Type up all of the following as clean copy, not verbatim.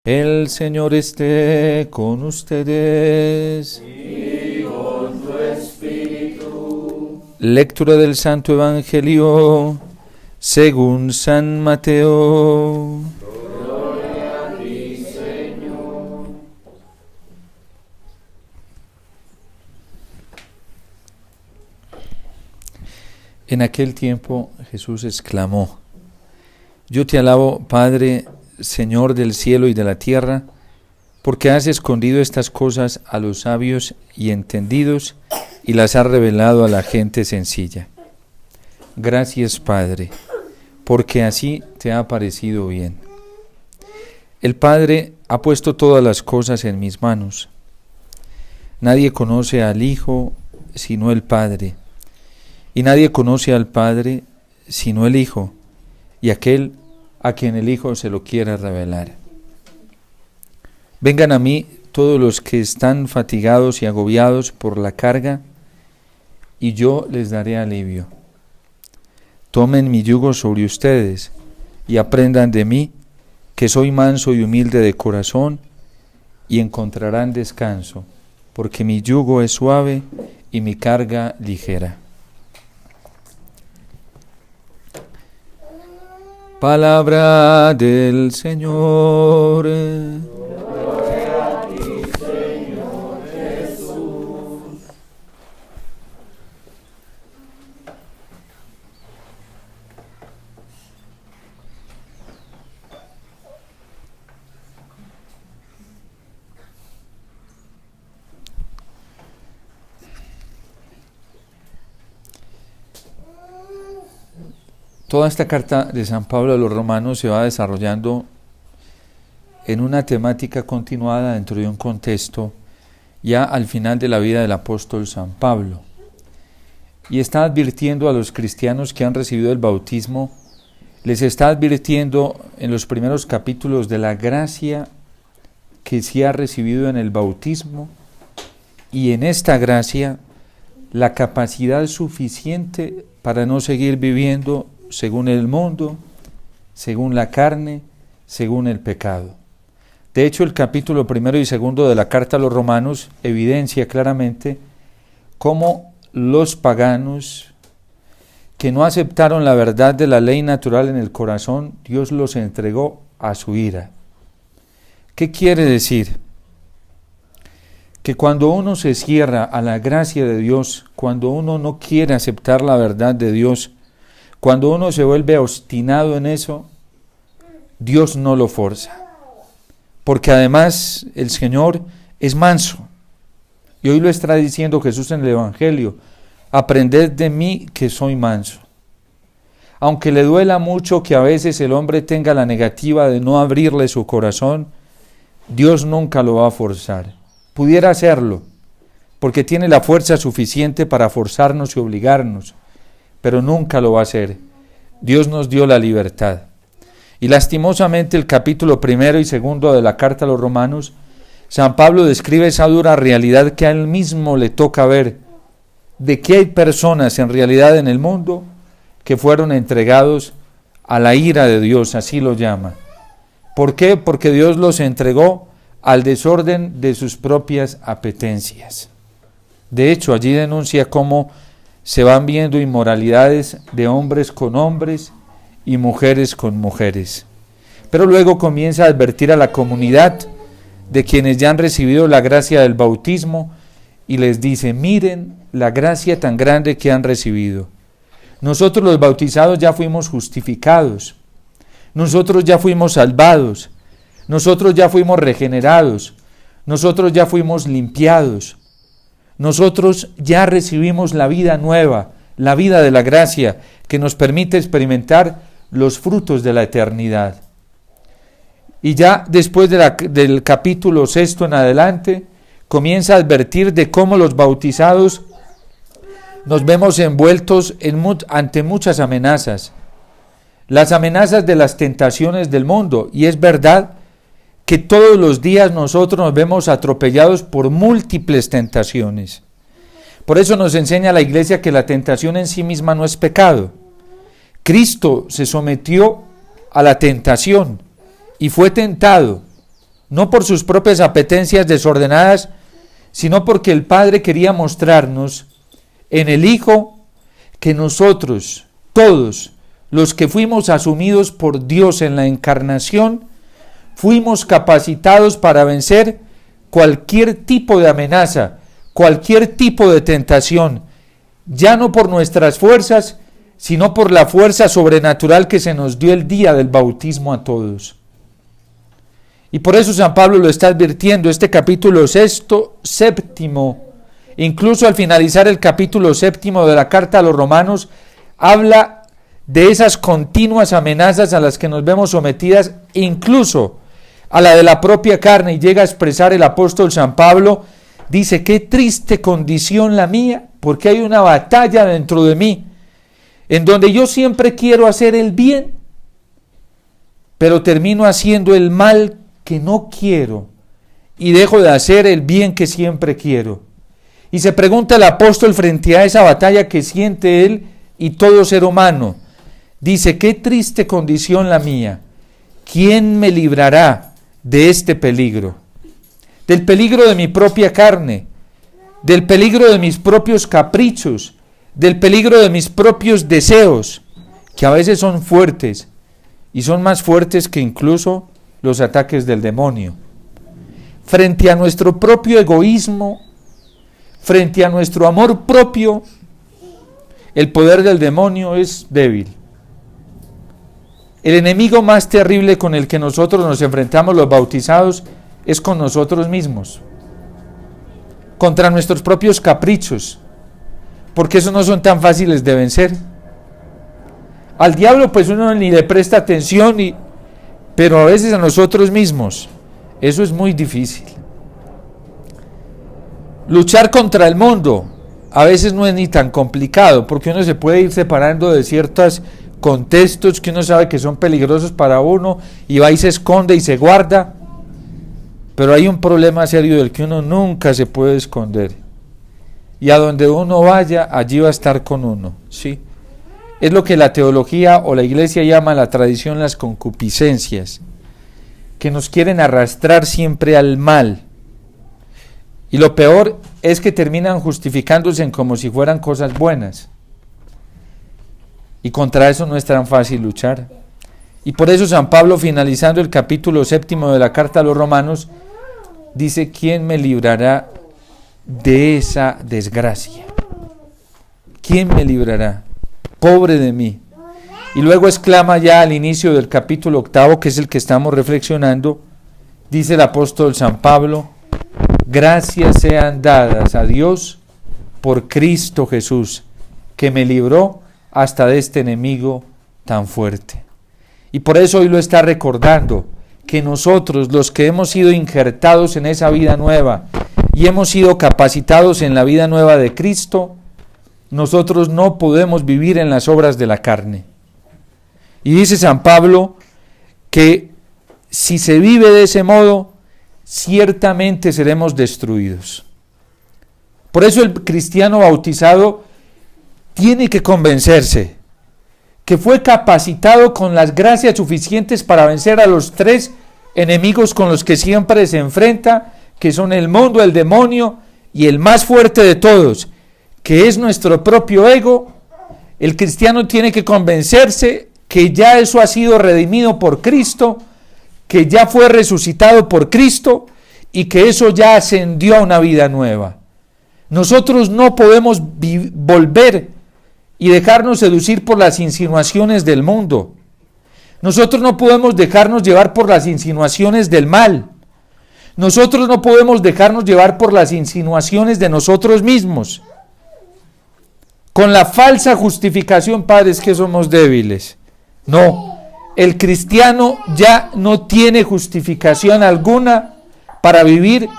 El Señor esté con ustedes. Y con tu espíritu. Lectura del Santo Evangelio según San Mateo. Gloria a ti, Señor. En aquel tiempo Jesús exclamó: Yo te alabo, Padre, Señor del cielo y de la tierra, porque has escondido estas cosas a los sabios y entendidos y las has revelado a la gente sencilla. Gracias, Padre, porque así te ha parecido bien. El Padre ha puesto todas las cosas en mis manos. Nadie conoce al Hijo sino el Padre, y nadie conoce al Padre sino el Hijo, y aquel a quien el Hijo se lo quiera revelar. Vengan a mí todos los que están fatigados y agobiados por la carga, y yo les daré alivio. Tomen mi yugo sobre ustedes, y aprendan de mí, que soy manso y humilde de corazón, y encontrarán descanso, porque mi yugo es suave y mi carga ligera. Palabra del Señor. Gloria a ti, Señor Jesús. Toda esta carta de San Pablo a los romanos se va desarrollando en una temática continuada dentro de un contexto ya al final de la vida del apóstol San Pablo. Y está advirtiendo a los cristianos que han recibido el bautismo, les está advirtiendo en los primeros capítulos de la gracia que se ha recibido en el bautismo, y en esta gracia la capacidad suficiente para no seguir viviendo según el mundo, según la carne, según el pecado. De hecho, el capítulo 1 y 2 de la carta a los romanos evidencia claramente cómo los paganos que no aceptaron la verdad de la ley natural en el corazón, Dios los entregó a su ira. ¿Qué quiere decir? Que cuando uno se cierra a la gracia de Dios, cuando uno no quiere aceptar la verdad de Dios, cuando uno se vuelve obstinado en eso, Dios no lo forza. Porque además el Señor es manso. Y hoy lo está diciendo Jesús en el Evangelio: aprended de mí que soy manso. Aunque le duela mucho que a veces el hombre tenga la negativa de no abrirle su corazón, Dios nunca lo va a forzar. Pudiera hacerlo, porque tiene la fuerza suficiente para forzarnos y obligarnos, pero nunca lo va a hacer. Dios nos dio la libertad. Y lastimosamente el capítulo 1 y 2 de la carta a los romanos, San Pablo describe esa dura realidad que a él mismo le toca ver, de que hay personas en realidad en el mundo que fueron entregados a la ira de Dios, así lo llama. ¿Por qué? Porque Dios los entregó al desorden de sus propias apetencias. De hecho, allí denuncia cómo se van viendo inmoralidades de hombres con hombres y mujeres con mujeres. Pero luego comienza a advertir a la comunidad de quienes ya han recibido la gracia del bautismo y les dice: miren la gracia tan grande que han recibido. Nosotros los bautizados ya fuimos justificados, nosotros ya fuimos salvados, nosotros ya fuimos regenerados, nosotros ya fuimos limpiados. Nosotros ya recibimos la vida nueva, la vida de la gracia, que nos permite experimentar los frutos de la eternidad. Y ya después del capítulo 6 en adelante, comienza a advertir de cómo los bautizados nos vemos envueltos ante muchas amenazas. Las amenazas de las tentaciones del mundo, y es verdad que todos los días nosotros nos vemos atropellados por múltiples tentaciones. Por eso nos enseña la Iglesia que la tentación en sí misma no es pecado. Cristo se sometió a la tentación y fue tentado, no por sus propias apetencias desordenadas, sino porque el Padre quería mostrarnos en el Hijo que nosotros, todos los que fuimos asumidos por Dios en la encarnación, fuimos capacitados para vencer cualquier tipo de amenaza, cualquier tipo de tentación, ya no por nuestras fuerzas, sino por la fuerza sobrenatural que se nos dio el día del bautismo a todos. Y por eso San Pablo lo está advirtiendo, este capítulo séptimo, incluso al finalizar el capítulo 7 de la carta a los Romanos, habla de esas continuas amenazas a las que nos vemos sometidas, incluso a la de la propia carne, y llega a expresar el apóstol San Pablo, dice: qué triste condición la mía, porque hay una batalla dentro de mí, en donde yo siempre quiero hacer el bien, pero termino haciendo el mal que no quiero, y dejo de hacer el bien que siempre quiero. Y se pregunta el apóstol frente a esa batalla que siente él y todo ser humano, dice: qué triste condición la mía, ¿quién me librará de este peligro? Del peligro de mi propia carne, del peligro de mis propios caprichos, del peligro de mis propios deseos, que a veces son fuertes, y son más fuertes que incluso los ataques del demonio. Frente a nuestro propio egoísmo, frente a nuestro amor propio, el poder del demonio es débil. El enemigo más terrible con el que nosotros nos enfrentamos los bautizados es con nosotros mismos, contra nuestros propios caprichos, porque esos no son tan fáciles de vencer. Al diablo pues uno ni le presta atención, pero a veces a nosotros mismos eso es muy difícil. Luchar contra el mundo a veces no es ni tan complicado, porque uno se puede ir separando de ciertos contextos que uno sabe que son peligrosos para uno, y va y se esconde y se guarda. Pero hay un problema serio del que uno nunca se puede esconder, y a donde uno vaya, allí va a estar con uno, ¿sí? Es lo que la teología o la iglesia llama, la tradición, las concupiscencias, que nos quieren arrastrar siempre al mal. Y lo peor es que terminan justificándose en como si fueran cosas buenas. Y contra eso no es tan fácil luchar. Y por eso San Pablo, finalizando el capítulo 7 de la carta a los Romanos, dice: ¿quién me librará de esa desgracia? ¿Quién me librará? Pobre de mí. Y luego exclama ya al inicio del capítulo 8, que es el que estamos reflexionando, dice el apóstol San Pablo: gracias sean dadas a Dios por Cristo Jesús, que me libró hasta de este enemigo tan fuerte. Y por eso hoy lo está recordando, que nosotros, los que hemos sido injertados en esa vida nueva y hemos sido capacitados en la vida nueva de Cristo, nosotros no podemos vivir en las obras de la carne. Y dice San Pablo que si se vive de ese modo, ciertamente seremos destruidos. Por eso el cristiano bautizado tiene que convencerse que fue capacitado con las gracias suficientes para vencer a los 3 enemigos con los que siempre se enfrenta, que son el mundo, el demonio y el más fuerte de todos, que es nuestro propio ego. El cristiano tiene que convencerse que ya eso ha sido redimido por Cristo, que ya fue resucitado por Cristo y que eso ya ascendió a una vida nueva. Nosotros no podemos volver y dejarnos seducir por las insinuaciones del mundo. Nosotros no podemos dejarnos llevar por las insinuaciones del mal. Nosotros no podemos dejarnos llevar por las insinuaciones de nosotros mismos, con la falsa justificación, padres, que somos débiles. No, el cristiano ya no tiene justificación alguna para vivir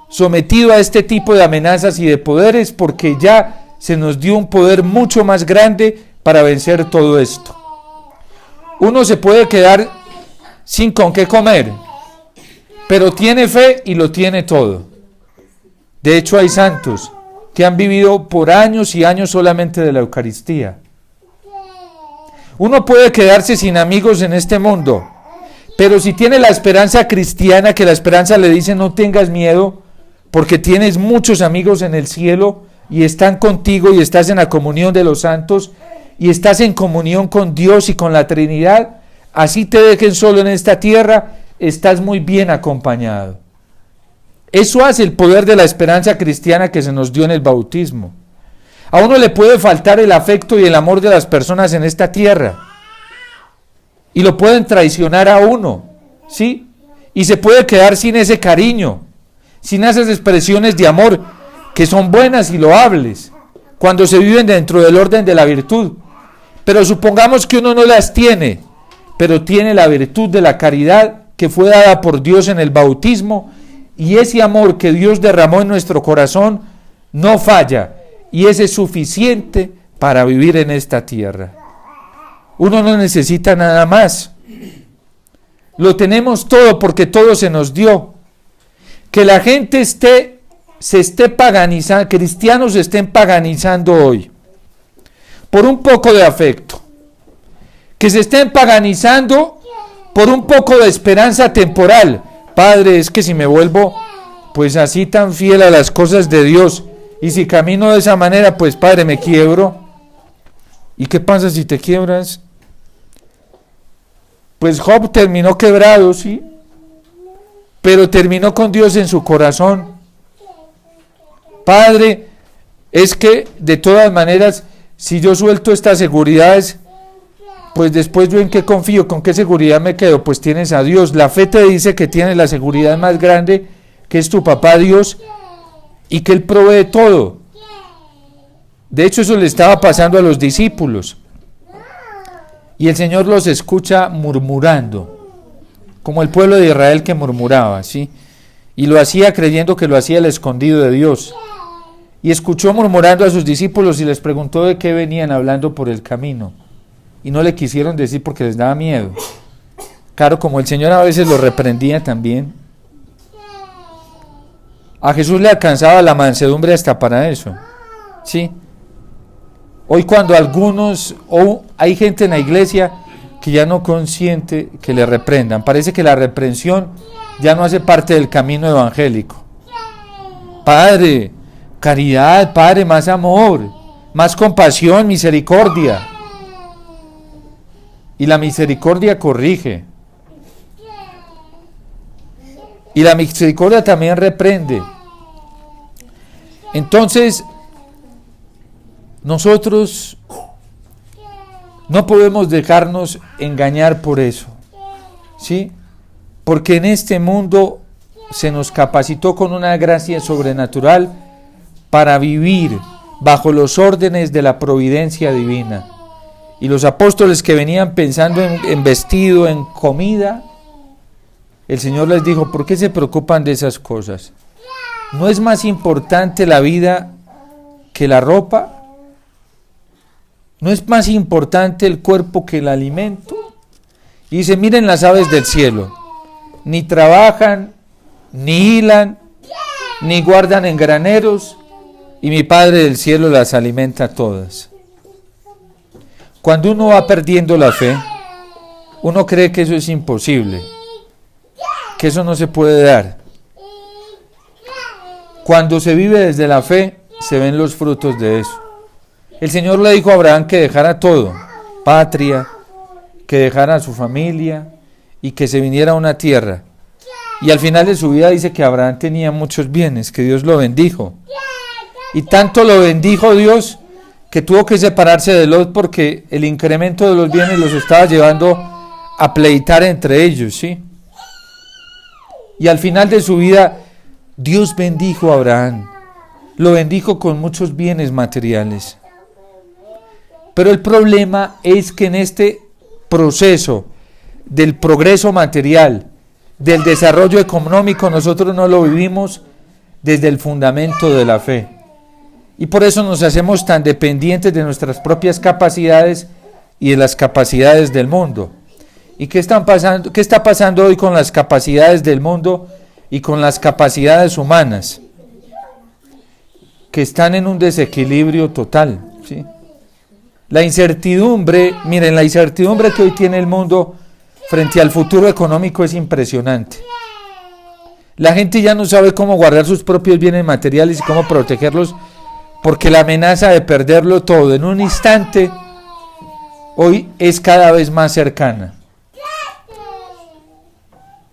sometido a este tipo de amenazas y de poderes, porque ya se nos dio un poder mucho más grande para vencer todo esto. Uno se puede quedar sin con qué comer, pero tiene fe y lo tiene todo. De hecho, hay santos que han vivido por años y años solamente de la Eucaristía. Uno puede quedarse sin amigos en este mundo, Pero si tiene la esperanza cristiana, que la esperanza le dice no tengas miedo, porque tienes muchos amigos en el cielo y están contigo y estás en la comunión de los santos y estás en comunión con Dios y con la Trinidad, así te dejen solo en esta tierra, estás muy bien acompañado. Eso hace el poder de la esperanza cristiana que se nos dio en el bautismo. A uno le puede faltar el afecto y el amor de las personas en esta tierra, y lo pueden traicionar a uno, ¿sí? Y se puede quedar sin ese cariño, sin esas expresiones de amor que son buenas y loables, cuando se viven dentro del orden de la virtud. Pero supongamos que uno no las tiene, pero tiene la virtud de la caridad que fue dada por Dios en el bautismo, y ese amor que Dios derramó en nuestro corazón no falla, y ese es suficiente para vivir en esta tierra. Uno no necesita nada más. Lo tenemos todo porque todo se nos dio. Que la gente se esté paganizando, cristianos se estén paganizando hoy por un poco de afecto. Que se estén paganizando por un poco de esperanza temporal. Padre, es que si me vuelvo pues así tan fiel a las cosas de Dios y si camino de esa manera, pues Padre, me quiebro. ¿Y qué pasa si te quiebras? Pues Job terminó quebrado, sí, pero terminó con Dios en su corazón. Padre, es que de todas maneras, si yo suelto estas seguridades, pues después yo en qué confío, con qué seguridad me quedo. Pues tienes a Dios. La fe te dice que tienes la seguridad más grande, que es tu papá Dios, y que Él provee todo. De hecho, eso le estaba pasando a los discípulos. Y el Señor los escucha murmurando, como el pueblo de Israel que murmuraba, ¿sí? Y lo hacía creyendo que lo hacía el escondido de Dios. Y escuchó murmurando a sus discípulos y les preguntó de qué venían hablando por el camino. Y no le quisieron decir porque les daba miedo. Claro, como el Señor a veces los reprendía también. A Jesús le alcanzaba la mansedumbre hasta para eso, ¿sí? Hoy cuando hay gente en la iglesia que ya no consiente que le reprendan, parece que la reprensión ya no hace parte del camino evangélico. Padre, caridad, Padre, más amor, más compasión, misericordia. Y la misericordia corrige. Y la misericordia también reprende. Entonces, nosotros no podemos dejarnos engañar por eso, ¿sí? Porque en este mundo se nos capacitó con una gracia sobrenatural para vivir bajo los órdenes de la providencia divina. Y los apóstoles que venían pensando en vestido, en comida, el Señor les dijo, ¿por qué se preocupan de esas cosas? ¿No es más importante la vida que la ropa? ¿No es más importante el cuerpo que el alimento? Y dice, miren las aves del cielo, ni trabajan, ni hilan, ni guardan en graneros, y mi Padre del cielo las alimenta todas. Cuando uno va perdiendo la fe, uno cree que eso es imposible, que eso no se puede dar. Cuando se vive desde la fe, se ven los frutos de eso. El Señor le dijo a Abraham que dejara todo, patria, que dejara a su familia y que se viniera a una tierra. Y al final de su vida dice que Abraham tenía muchos bienes, que Dios lo bendijo. Y tanto lo bendijo Dios que tuvo que separarse de Lot porque el incremento de los bienes los estaba llevando a pleitar entre ellos, ¿sí? Y al final de su vida, Dios bendijo a Abraham, lo bendijo con muchos bienes materiales. Pero el problema es que en este proceso del progreso material, del desarrollo económico, nosotros no lo vivimos desde el fundamento de la fe. Y por eso nos hacemos tan dependientes de nuestras propias capacidades y de las capacidades del mundo. ¿Y qué está pasando hoy con las capacidades del mundo y con las capacidades humanas? Que están en un desequilibrio total, ¿sí? La incertidumbre, miren, la incertidumbre que hoy tiene el mundo frente al futuro económico es impresionante. La gente ya no sabe cómo guardar sus propios bienes materiales y cómo protegerlos, porque la amenaza de perderlo todo en un instante hoy es cada vez más cercana.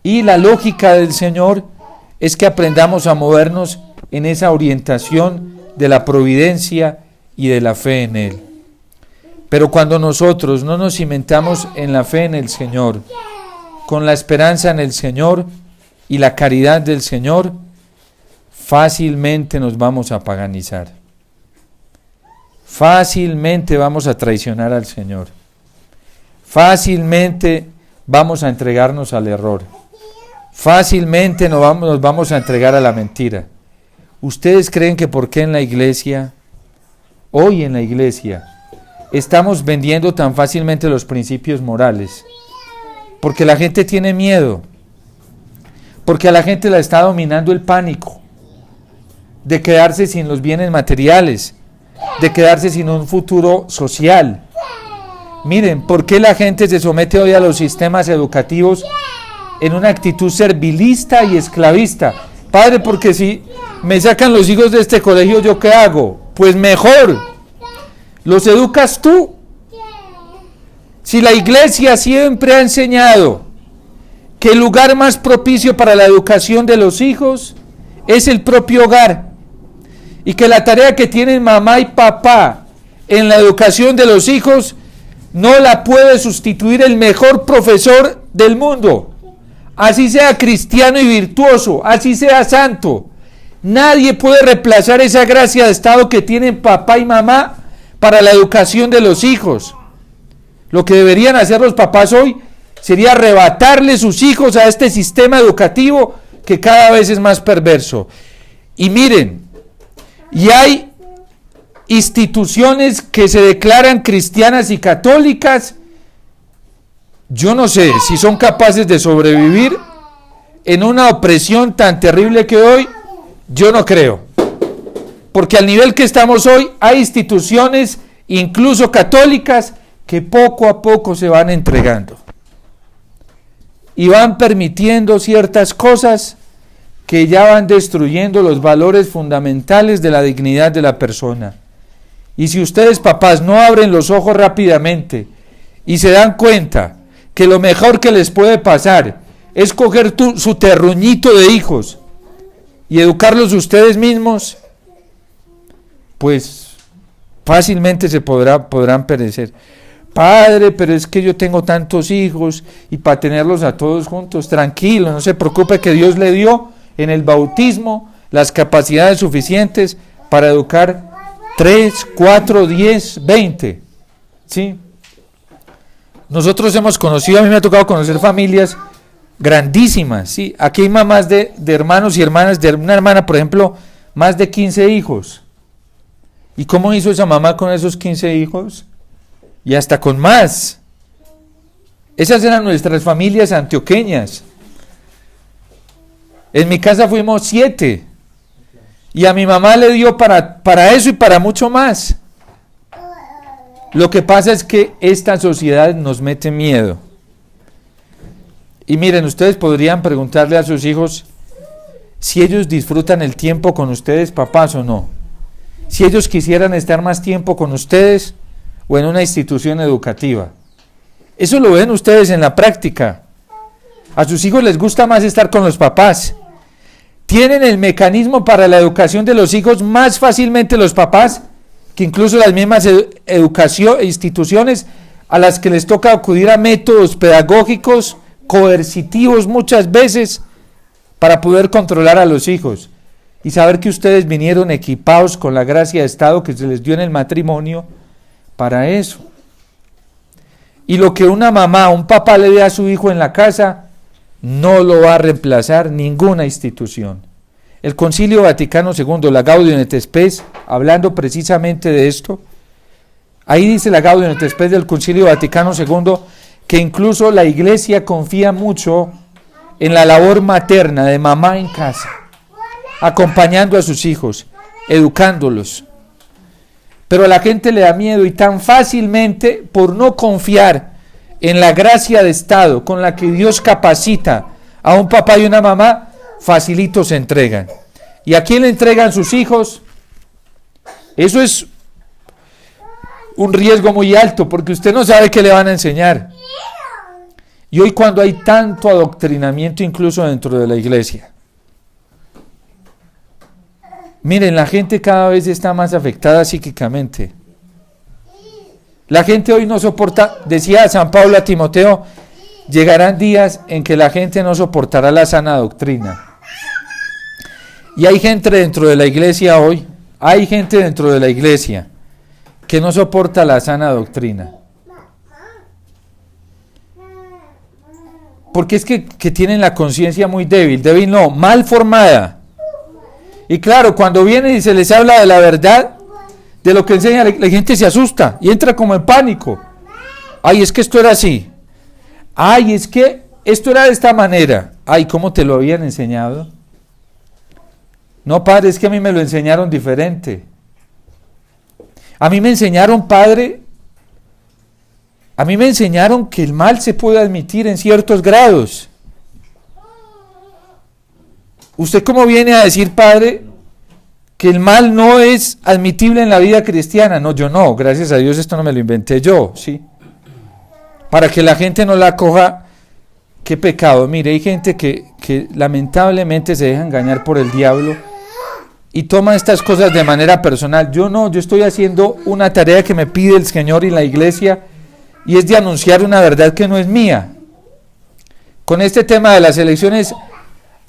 Y la lógica del Señor es que aprendamos a movernos en esa orientación de la providencia y de la fe en Él. Pero cuando nosotros no nos cimentamos en la fe en el Señor, con la esperanza en el Señor y la caridad del Señor, fácilmente nos vamos a paganizar. Fácilmente vamos a traicionar al Señor. Fácilmente vamos a entregarnos al error. Fácilmente nos vamos a entregar a la mentira. ¿Ustedes creen que por qué en la iglesia, hoy en la iglesia, estamos vendiendo tan fácilmente los principios morales? Porque la gente tiene miedo. Porque a la gente la está dominando el pánico de quedarse sin los bienes materiales, de quedarse sin un futuro social. Miren, ¿por qué la gente se somete hoy a los sistemas educativos en una actitud servilista y esclavista? Padre, porque si me sacan los hijos de este colegio, ¿yo qué hago? Pues mejor, los educas tú. Si la iglesia siempre ha enseñado que el lugar más propicio para la educación de los hijos es el propio hogar, y que la tarea que tienen mamá y papá en la educación de los hijos no la puede sustituir el mejor profesor del mundo, así sea cristiano y virtuoso, así sea santo. Nadie puede reemplazar esa gracia de estado que tienen papá y mamá para la educación de los hijos. Lo que deberían hacer los papás hoy sería arrebatarle sus hijos a este sistema educativo que cada vez es más perverso. Y miren, y hay instituciones que se declaran cristianas y católicas. Yo no sé si son capaces de sobrevivir en una opresión tan terrible que hoy. Yo no creo, porque al nivel que estamos hoy hay instituciones, incluso católicas, que poco a poco se van entregando y van permitiendo ciertas cosas que ya van destruyendo los valores fundamentales de la dignidad de la persona. Y si ustedes, papás, no abren los ojos rápidamente y se dan cuenta que lo mejor que les puede pasar es coger su terruñito de hijos y educarlos ustedes mismos, pues fácilmente podrán perecer. Padre, pero es que yo tengo tantos hijos y para tenerlos a todos juntos, tranquilo, no se preocupe, que Dios le dio en el bautismo las capacidades suficientes para educar 3, 4, 10, 20. ¿Sí? Nosotros hemos conocido, a mí me ha tocado conocer familias grandísimas, ¿sí? Aquí hay mamás de hermanos y hermanas, de una hermana, por ejemplo, más de 15 hijos. ¿Y cómo hizo esa mamá con esos 15 hijos? Y hasta con más. Esas eran nuestras familias antioqueñas. En mi casa fuimos 7. Y a mi mamá le dio para eso y para mucho más. Lo que pasa es que esta sociedad nos mete miedo. Y miren, ustedes podrían preguntarle a sus hijos si ellos disfrutan el tiempo con ustedes, papás, o no. Si ellos quisieran estar más tiempo con ustedes o en una institución educativa. Eso lo ven ustedes en la práctica. A sus hijos les gusta más estar con los papás. Tienen el mecanismo para la educación de los hijos más fácilmente los papás que incluso las mismas instituciones a las que les toca acudir a métodos pedagógicos coercitivos muchas veces para poder controlar a los hijos y saber que ustedes vinieron equipados con la gracia de Estado que se les dio en el matrimonio para eso. Y lo que una mamá o un papá le dé a su hijo en la casa no lo va a reemplazar ninguna institución. El Concilio Vaticano II, la Gaudium et Spes, hablando precisamente de esto, ahí dice la Gaudium et Spes del Concilio Vaticano II que incluso la iglesia confía mucho en la labor materna de mamá en casa, acompañando a sus hijos, educándolos. Pero a la gente le da miedo y tan fácilmente, por no confiar en la gracia de Estado con la que Dios capacita a un papá y una mamá, facilito se entregan. ¿Y a quién le entregan sus hijos? Eso es un riesgo muy alto, porque usted no sabe qué le van a enseñar. Y hoy, cuando hay tanto adoctrinamiento incluso dentro de la iglesia, miren, la gente cada vez está más afectada psíquicamente. La gente hoy no soporta, decía San Pablo a Timoteo, llegarán días en que la gente no soportará la sana doctrina. Y hay gente dentro de la iglesia hoy, que no soporta la sana doctrina. Porque es que tienen la conciencia muy débil no, mal formada. Y claro, cuando vienen y se les habla de la verdad, de lo que enseña, la gente se asusta y entra como en pánico. Ay, es que esto era así. Ay, es que esto era de esta manera. Ay, ¿cómo te lo habían enseñado? No, padre, es que a mí me lo enseñaron diferente. A mí me enseñaron, padre, que el mal se puede admitir en ciertos grados. ¿Usted cómo viene a decir, padre, que el mal no es admitible en la vida cristiana? No, yo no, gracias a Dios esto no me lo inventé yo, ¿sí? Para que la gente no la coja, qué pecado. Mire, hay gente que lamentablemente se deja engañar por el diablo y toma estas cosas de manera personal. Yo no, yo estoy haciendo una tarea que me pide el Señor y la iglesia, y es de anunciar una verdad que no es mía. Con este tema de las elecciones,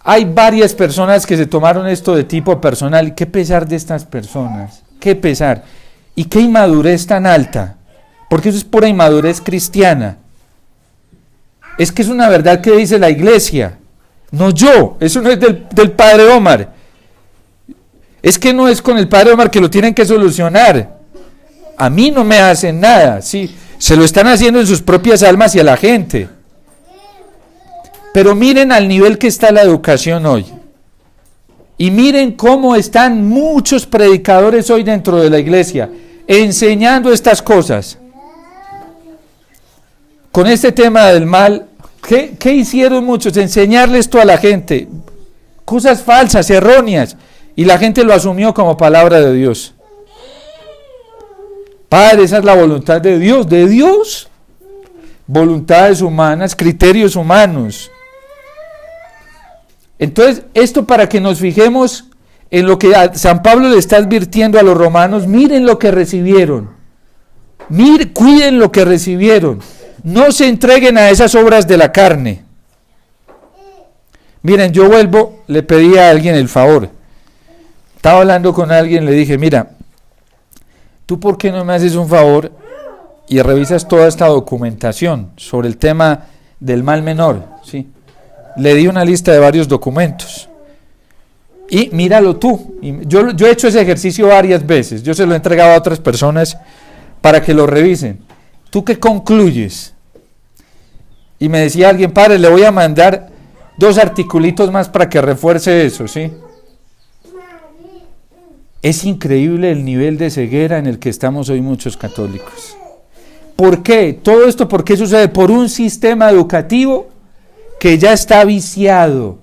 hay varias personas que se tomaron esto de tipo personal. Qué pesar de estas personas, qué pesar. Y qué inmadurez tan alta, porque eso es pura inmadurez cristiana. Es que es una verdad que dice la iglesia, no yo, eso no es del padre Omar. Es que no es con el padre Omar que lo tienen que solucionar. A mí no me hacen nada, sí, se lo están haciendo en sus propias almas y a la gente. Pero miren al nivel que está la educación hoy. Y miren cómo están muchos predicadores hoy dentro de la iglesia, enseñando estas cosas. Con este tema del mal, ¿qué hicieron muchos? Enseñarle esto a la gente. Cosas falsas, erróneas. Y la gente lo asumió como palabra de Dios. Padre, esa es la voluntad de Dios. Voluntades humanas, criterios humanos. Entonces, esto para que nos fijemos en lo que San Pablo le está advirtiendo a los romanos. Miren lo que recibieron. Cuiden lo que recibieron. No se entreguen a esas obras de la carne. Miren, yo le pedí a alguien el favor. Estaba hablando con alguien, le dije, mira, ¿tú por qué no me haces un favor y revisas toda esta documentación sobre el tema del mal menor? ¿Sí? Le di una lista de varios documentos. Y míralo tú. Yo he hecho ese ejercicio varias veces. Yo se lo he entregado a otras personas para que lo revisen. ¿Tú qué concluyes? Y me decía alguien, padre, le voy a mandar 2 articulitos más para que refuerce eso, ¿sí? Es increíble el nivel de ceguera en el que estamos hoy muchos católicos. ¿Por qué? Todo esto, ¿por qué sucede? Por un sistema educativo que ya está viciado.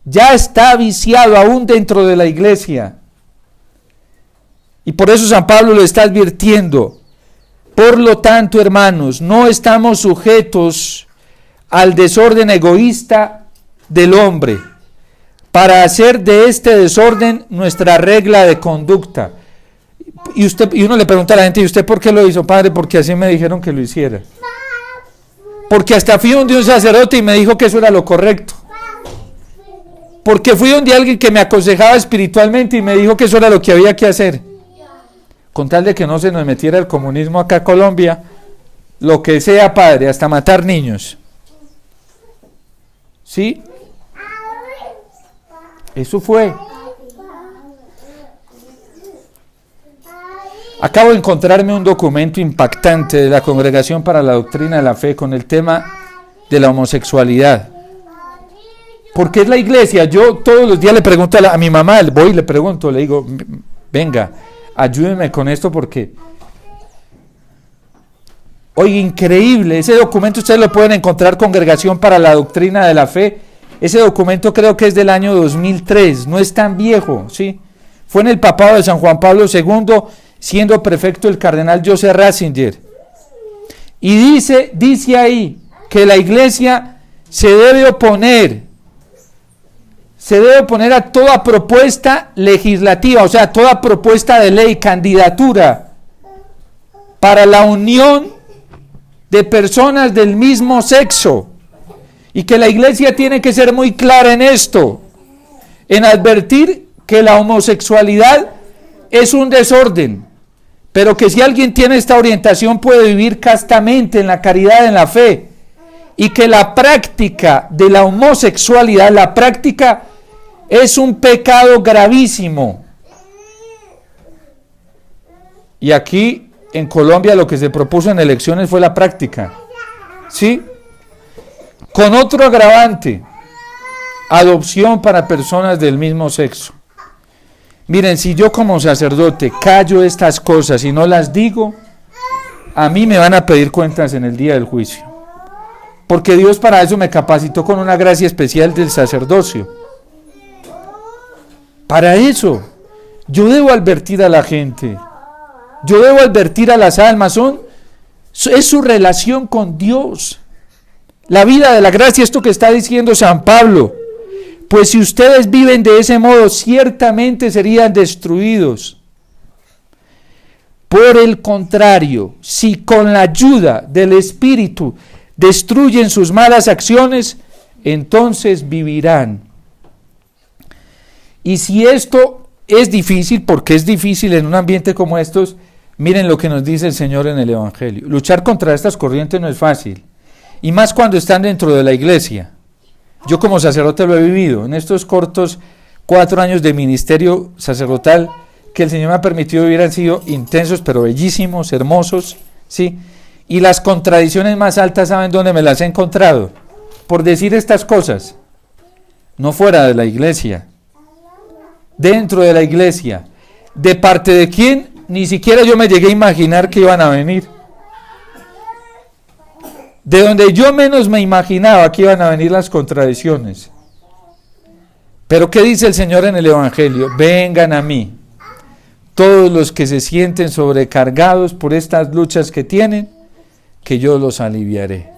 Ya está viciado aún dentro de la iglesia. Y por eso San Pablo lo está advirtiendo. Por lo tanto, hermanos, no estamos sujetos al desorden egoísta del hombre, para hacer de este desorden nuestra regla de conducta. Y uno le pregunta a la gente, ¿y usted por qué lo hizo, padre? Porque así me dijeron que lo hiciera. Porque hasta fui donde un sacerdote y me dijo que eso era lo correcto. Porque fui donde alguien que me aconsejaba espiritualmente y me dijo que eso era lo que había que hacer. Con tal de que no se nos metiera el comunismo acá a Colombia, lo que sea, padre, hasta matar niños. ¿Sí? Eso fue. Acabo de encontrarme un documento impactante de la Congregación para la Doctrina de la Fe con el tema de la homosexualidad. Porque es la iglesia. Yo todos los días le pregunto a mi mamá, voy y le pregunto, le digo, venga, ayúdeme con esto porque Oye, increíble, ese documento ustedes lo pueden encontrar, Congregación para la Doctrina de la Fe. Ese documento creo que es del año 2003, no es tan viejo, ¿sí? Fue en el papado de San Juan Pablo II, siendo prefecto el cardenal Joseph Ratzinger. Y dice ahí que la Iglesia se debe oponer a toda propuesta legislativa, o sea, toda propuesta de ley, candidatura para la unión de personas del mismo sexo, y que la Iglesia tiene que ser muy clara en esto, en advertir que la homosexualidad es un desorden, pero que si alguien tiene esta orientación puede vivir castamente en la caridad, en la fe, y que la práctica de la homosexualidad, la práctica es un pecado gravísimo. Y aquí en Colombia lo que se propuso en elecciones fue la práctica, ¿sí? Con otro agravante, adopción para personas del mismo sexo. Miren, si yo como sacerdote callo estas cosas y no las digo, a mí me van a pedir cuentas en el día del juicio. Porque Dios para eso me capacitó con una gracia especial del sacerdocio. Para eso, yo debo advertir a la gente. Yo debo advertir a las almas, es su relación con Dios. La vida de la gracia, esto que está diciendo San Pablo. Pues si ustedes viven de ese modo, ciertamente serían destruidos. Por el contrario, si con la ayuda del Espíritu destruyen sus malas acciones, entonces vivirán. Y si esto es difícil, porque es difícil en un ambiente como estos, miren lo que nos dice el Señor en el Evangelio. Luchar contra estas corrientes no es fácil, y más cuando están dentro de la iglesia. Yo como sacerdote lo he vivido, en estos cortos 4 años de ministerio sacerdotal que el Señor me ha permitido vivir, han sido intensos, pero bellísimos, hermosos, ¿sí? Y las contradicciones más altas, ¿saben dónde me las he encontrado? Por decir estas cosas, no fuera de la iglesia, dentro de la iglesia. ¿De parte de quién? Ni siquiera yo me llegué a imaginar que iban a venir. De donde yo menos me imaginaba que iban a venir las contradicciones. Pero ¿qué dice el Señor en el Evangelio? Vengan a mí, todos los que se sienten sobrecargados por estas luchas que tienen, que yo los aliviaré.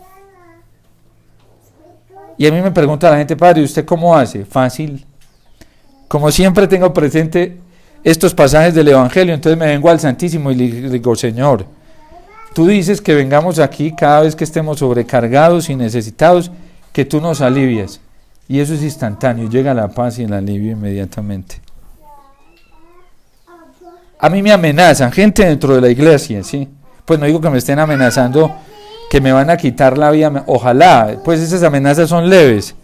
Y a mí me pregunta la gente, padre, ¿usted cómo hace? Fácil. Como siempre tengo presente estos pasajes del Evangelio, entonces me vengo al Santísimo y le digo, Señor, tú dices que vengamos aquí cada vez que estemos sobrecargados y necesitados, que tú nos alivias. Y eso es instantáneo, llega la paz y el alivio inmediatamente. A mí me amenazan, gente dentro de la iglesia, ¿sí? Pues no digo que me estén amenazando, que me van a quitar la vida, ojalá, pues esas amenazas son leves.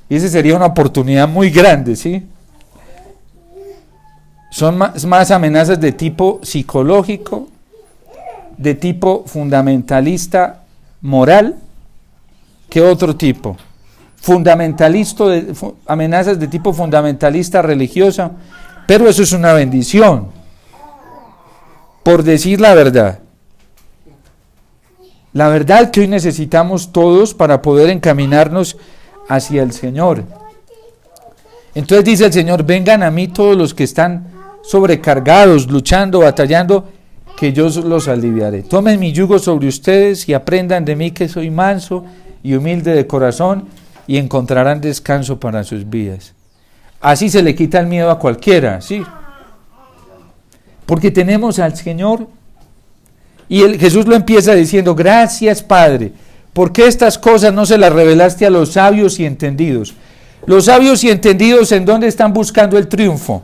Y esa sería una oportunidad muy grande, ¿sí? Son más amenazas de tipo psicológico, de tipo fundamentalista moral, que otro tipo. Amenazas de tipo fundamentalista religiosa, pero eso es una bendición, por decir la verdad. La verdad que hoy necesitamos todos para poder encaminarnos hacia el Señor. Entonces dice el Señor, vengan a mí todos los que están sobrecargados, luchando, batallando, que yo los aliviaré. Tomen mi yugo sobre ustedes y aprendan de mí que soy manso y humilde de corazón, y encontrarán descanso para sus vidas. Así se le quita el miedo a cualquiera, ¿sí? Porque tenemos al Señor, y Jesús lo empieza diciendo, gracias Padre, porque estas cosas no se las revelaste a los sabios y entendidos. Los sabios y entendidos, ¿en dónde están buscando el triunfo?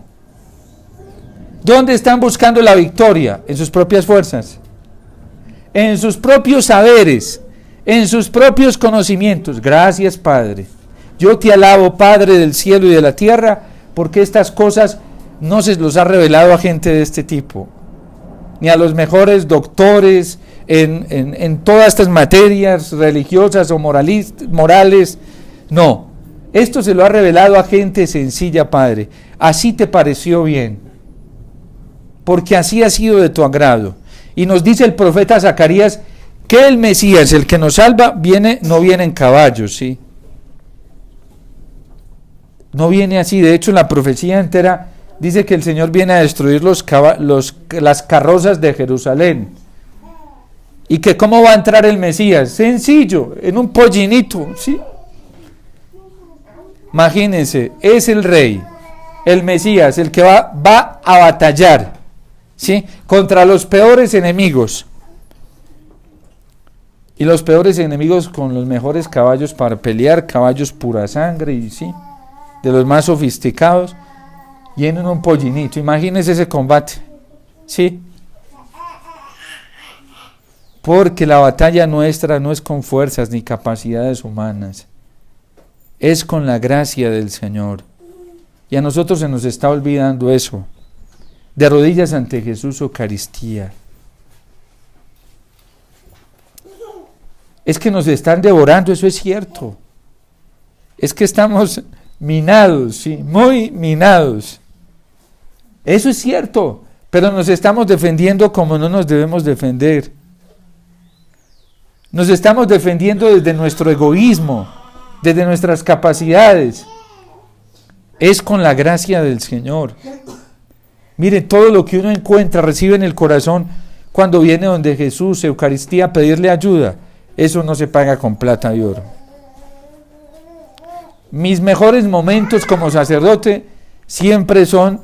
¿Dónde están buscando la victoria? En sus propias fuerzas, en sus propios saberes, en sus propios conocimientos. Gracias Padre, yo te alabo Padre del cielo y de la tierra, porque estas cosas no se los ha revelado a gente de este tipo, ni a los mejores doctores en todas estas materias religiosas o morales, no, esto se lo ha revelado a gente sencilla, Padre. Así te pareció bien, porque así ha sido de tu agrado. Y nos dice el profeta Zacarías que el Mesías, el que nos salva, no viene en caballos, ¿sí? No viene así. De hecho, la profecía entera dice que el Señor viene a destruir las carrozas de Jerusalén. ¿Y que cómo va a entrar el Mesías? Sencillo, en un pollinito, ¿sí? Imagínense, es el rey, el Mesías, el que va a batallar, ¿sí? Contra los peores enemigos. Y los peores enemigos con los mejores caballos para pelear, caballos pura sangre, y sí, de los más sofisticados, y en un pollinito. Imagínense ese combate, ¿sí? Porque la batalla nuestra no es con fuerzas ni capacidades humanas, es con la gracia del Señor. Y a nosotros se nos está olvidando eso. De rodillas ante Jesús, Eucaristía. Es que nos están devorando, eso es cierto. Es que estamos minados, sí, muy minados. Eso es cierto, pero nos estamos defendiendo como no nos debemos defender. Nos estamos defendiendo desde nuestro egoísmo, desde nuestras capacidades. Es con la gracia del Señor. Mire, todo lo que uno encuentra, recibe en el corazón cuando viene donde Jesús, Eucaristía, a pedirle ayuda. Eso no se paga con plata y oro. Mis mejores momentos como sacerdote siempre son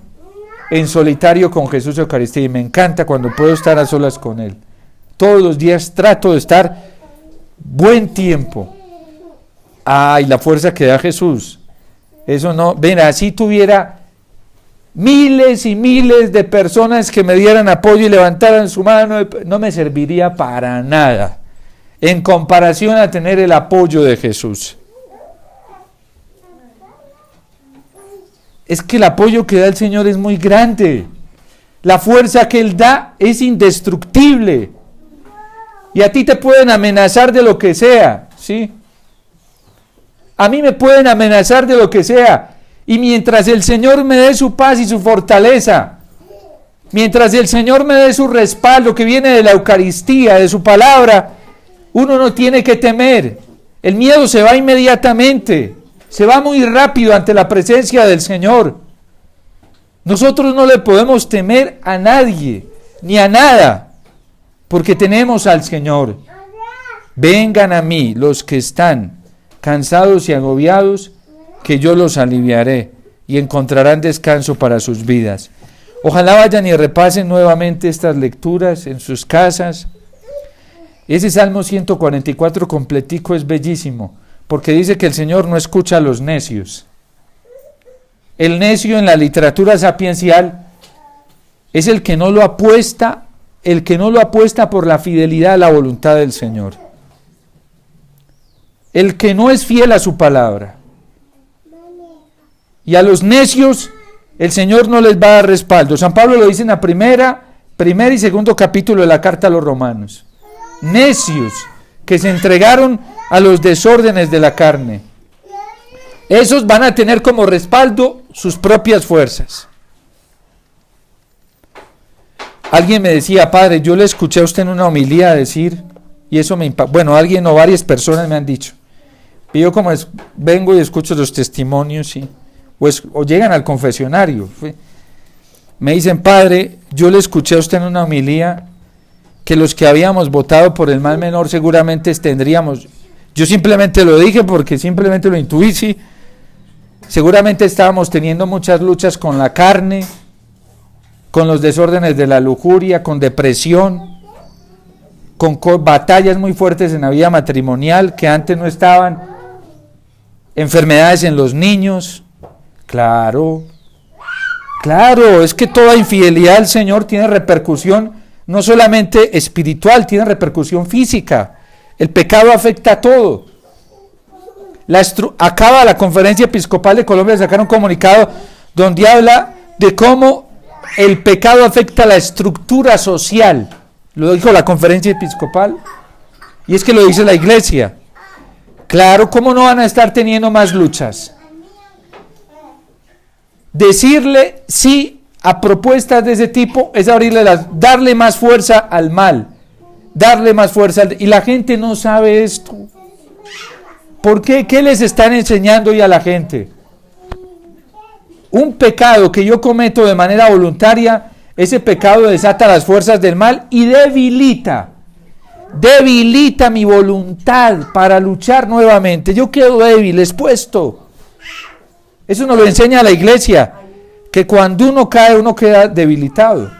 en solitario con Jesús, Eucaristía, y me encanta cuando puedo estar a solas con Él. Todos los días trato de estar buen tiempo. Ay, la fuerza que da Jesús. Eso no, ven, así tuviera miles y miles de personas que me dieran apoyo y levantaran su mano, no me serviría para nada en comparación a tener el apoyo de Jesús. Es que el apoyo que da el Señor es muy grande. La fuerza que Él da es indestructible. Y a ti te pueden amenazar de lo que sea, ¿sí? A mí me pueden amenazar de lo que sea. Y mientras el Señor me dé su paz y su fortaleza, mientras el Señor me dé su respaldo que viene de la Eucaristía, de su palabra, uno no tiene que temer. El miedo se va inmediatamente. Se va muy rápido ante la presencia del Señor. Nosotros no le podemos temer a nadie, ni a nada, porque tenemos al Señor. Vengan a mí los que están cansados y agobiados, que yo los aliviaré y encontrarán descanso para sus vidas. Ojalá vayan y repasen nuevamente estas lecturas en sus casas. Ese Salmo 144 completico es bellísimo, porque dice que el Señor no escucha a los necios. El necio en la literatura sapiencial es el que no lo apuesta por la fidelidad a la voluntad del Señor. El que no es fiel a su palabra. Y a los necios el Señor no les va a dar respaldo. San Pablo lo dice en la primer y segundo capítulo de la carta a los Romanos. Necios que se entregaron a los desórdenes de la carne. Esos van a tener como respaldo sus propias fuerzas. Alguien me decía, padre, yo le escuché a usted en una homilía decir, y eso me impactó. Bueno, alguien o varias personas me han dicho. Y yo como vengo y escucho los testimonios, ¿sí? O llegan al confesionario. Me dicen, padre, yo le escuché a usted en una homilía que los que habíamos votado por el mal menor seguramente tendríamos. Yo simplemente lo dije porque simplemente lo intuí, sí. Seguramente estábamos teniendo muchas luchas con la carne, con los desórdenes de la lujuria, con depresión, con batallas muy fuertes en la vida matrimonial que antes no estaban, enfermedades en los niños. Claro, es que toda infidelidad al Señor tiene repercusión no solamente espiritual, tiene repercusión física. El pecado afecta a todo. Acaba la Conferencia Episcopal de Colombia de sacar un comunicado donde habla de cómo el pecado afecta a la estructura social. Lo dijo la Conferencia Episcopal. Y es que lo dice la Iglesia. Claro, ¿cómo no van a estar teniendo más luchas? Decirle sí a propuestas de ese tipo es darle más fuerza al mal. darle más fuerza. Y la gente no sabe esto. ¿Por qué? ¿Qué les están enseñando hoy a la gente? Un pecado que yo cometo de manera voluntaria, ese pecado desata las fuerzas del mal y debilita mi voluntad para luchar nuevamente. Yo quedo débil, expuesto. Eso nos lo enseña la iglesia, que cuando uno cae, uno queda debilitado.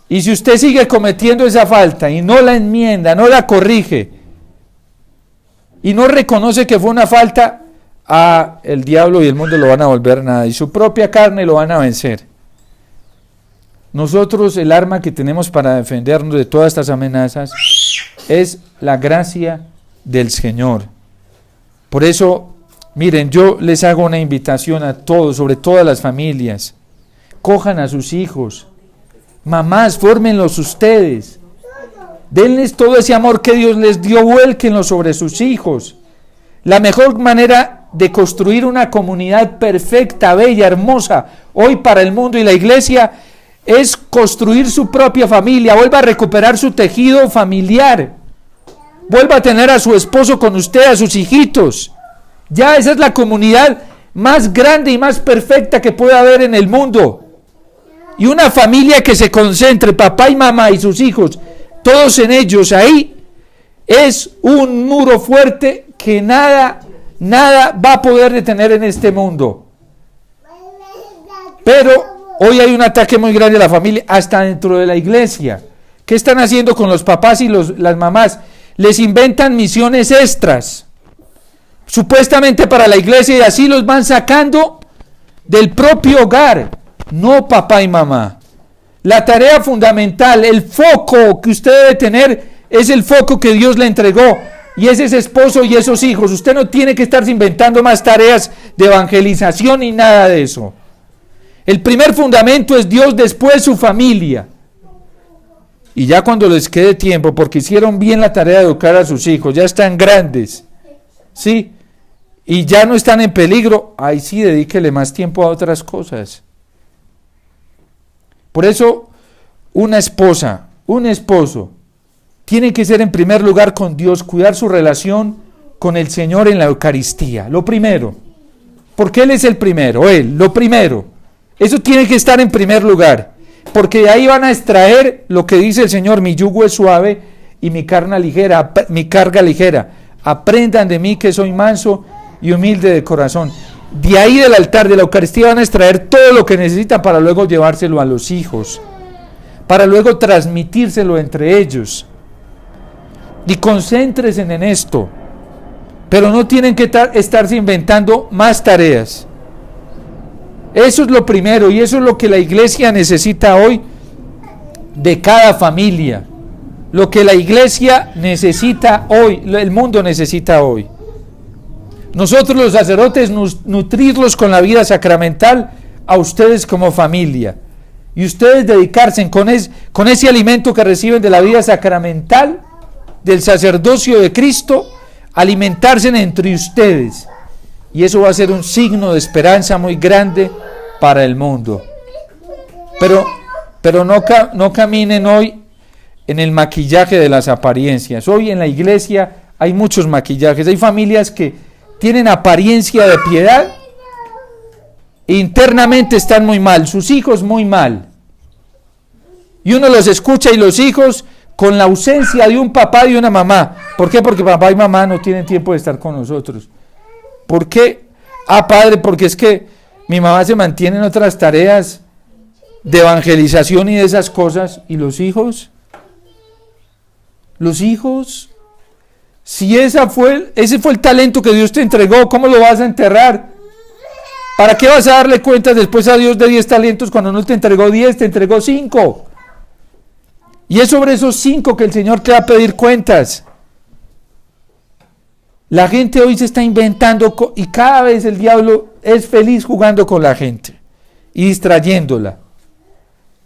Y si usted sigue cometiendo esa falta y no la enmienda, no la corrige, y no reconoce que fue una falta, el diablo y el mundo lo van a volver nada, y su propia carne lo van a vencer. Nosotros, el arma que tenemos para defendernos de todas estas amenazas es la gracia del Señor. Por eso, miren, yo les hago una invitación a todos, sobre todas las familias. Cojan a sus hijos. Mamás, fórmenlos ustedes. Denles todo ese amor que Dios les dio, vuélquenlo sobre sus hijos. La mejor manera de construir una comunidad perfecta, bella, hermosa, hoy para el mundo y la iglesia, es construir su propia familia. Vuelva a recuperar su tejido familiar. Vuelva a tener a su esposo con usted, a sus hijitos. Ya esa es la comunidad más grande y más perfecta que puede haber en el mundo. Y una familia que se concentre, papá y mamá y sus hijos, todos en ellos, ahí es un muro fuerte que nada va a poder detener en este mundo. Pero hoy hay un ataque muy grande a la familia, hasta dentro de la iglesia. ¿Qué están haciendo con los papás y las mamás? Les inventan misiones extras, supuestamente para la iglesia, y así los van sacando del propio hogar. No, papá y mamá. La tarea fundamental, el foco que usted debe tener, es el foco que Dios le entregó, y es ese esposo y esos hijos. Usted no tiene que estarse inventando más tareas de evangelización ni nada de eso. El primer fundamento es Dios, después su familia. Y ya cuando les quede tiempo, porque hicieron bien la tarea de educar a sus hijos, ya están grandes, ¿sí? Y ya no están en peligro, ahí sí dedíquele más tiempo a otras cosas. Por eso, una esposa, un esposo, tiene que ser en primer lugar con Dios, cuidar su relación con el Señor en la Eucaristía, lo primero. Porque Él es el primero, lo primero. Eso tiene que estar en primer lugar, porque de ahí van a extraer lo que dice el Señor: mi yugo es suave y mi carga ligera. Aprendan de mí que soy manso y humilde de corazón. De ahí, del altar de la Eucaristía, van a extraer todo lo que necesitan para luego llevárselo a los hijos, para luego transmitírselo entre ellos. Y concéntrense en esto, pero no tienen que estarse inventando más tareas. Eso es lo primero, y eso es lo que la iglesia necesita hoy de cada familia. Lo que la iglesia necesita hoy, el mundo necesita hoy. Nosotros los sacerdotes nutrirlos con la vida sacramental a ustedes como familia. Y ustedes dedicarse con ese alimento que reciben de la vida sacramental, del sacerdocio de Cristo, alimentarse entre ustedes. Y eso va a ser un signo de esperanza muy grande para el mundo. Pero no caminen hoy en el maquillaje de las apariencias. Hoy en la iglesia hay muchos maquillajes. Hay familias que tienen apariencia de piedad e internamente están muy mal, sus hijos muy mal. Y uno los escucha, y los hijos con la ausencia de un papá y una mamá. ¿Por qué? Porque papá y mamá no tienen tiempo de estar con nosotros. ¿Por qué? Padre, porque es que mi mamá se mantiene en otras tareas de evangelización y de esas cosas. ¿Y los hijos? Los hijos, si ese fue el talento que Dios te entregó, ¿cómo lo vas a enterrar? ¿Para qué vas a darle cuentas después a Dios de 10 talentos cuando no te entregó 10, te entregó 5? Y es sobre esos 5 que el Señor te va a pedir cuentas. La gente hoy se está inventando, y cada vez el diablo es feliz jugando con la gente y distrayéndola.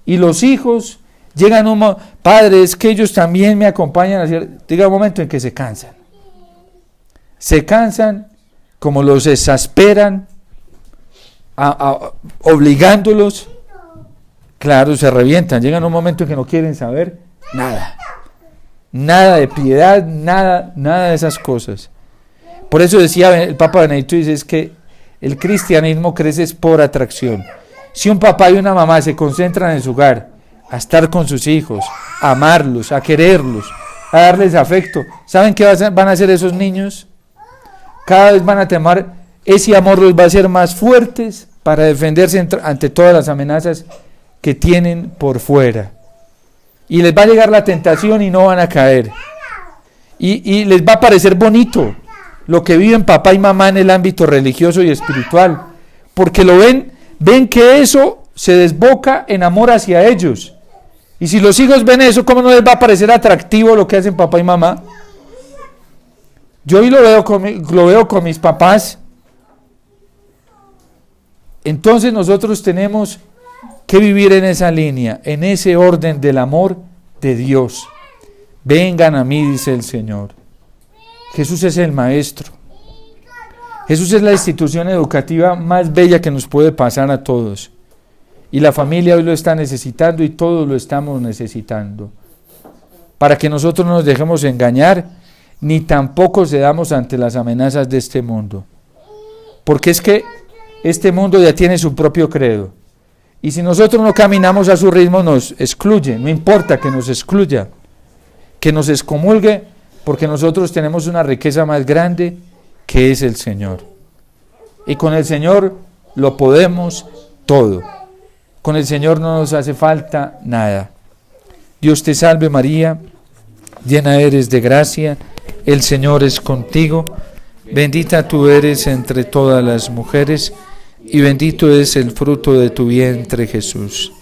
Y los hijos llegan padre, es que ellos también me acompañan. Llega un momento en que se cansan. Se cansan, como los exasperan, obligándolos. Claro, se revientan. Llegan un momento en que no quieren saber nada. nada de piedad, nada de esas cosas. Por eso decía el Papa Benedicto, dice, es que el cristianismo crece por atracción. Si un papá y una mamá se concentran en su hogar, a estar con sus hijos, a amarlos, a quererlos, a darles afecto, ¿saben qué van a hacer esos niños? Cada vez van a tener, ese amor los va a hacer más fuertes para defenderse ante todas las amenazas que tienen por fuera. Y les va a llegar la tentación y no van a caer. Y les va a parecer bonito lo que viven papá y mamá en el ámbito religioso y espiritual, porque lo ven que eso se desboca en amor hacia ellos. Y si los hijos ven eso, ¿cómo no les va a parecer atractivo lo que hacen papá y mamá? Yo hoy lo veo con mis papás. Entonces nosotros tenemos que vivir en esa línea, en ese orden del amor de Dios. Vengan a mí, dice el Señor. Jesús es el maestro. Jesús es la institución educativa más bella que nos puede pasar a todos. Y la familia hoy lo está necesitando y todos lo estamos necesitando. Para que nosotros no nos dejemos engañar, ni tampoco cedamos ante las amenazas de este mundo. Porque es que este mundo ya tiene su propio credo. Y si nosotros no caminamos a su ritmo, nos excluye. No importa que nos excluya, que nos excomulgue, porque nosotros tenemos una riqueza más grande que es el Señor. Y con el Señor lo podemos todo. Con el Señor no nos hace falta nada. Dios te salve María, llena eres de gracia, el Señor es contigo, bendita tú eres entre todas las mujeres, y bendito es el fruto de tu vientre Jesús.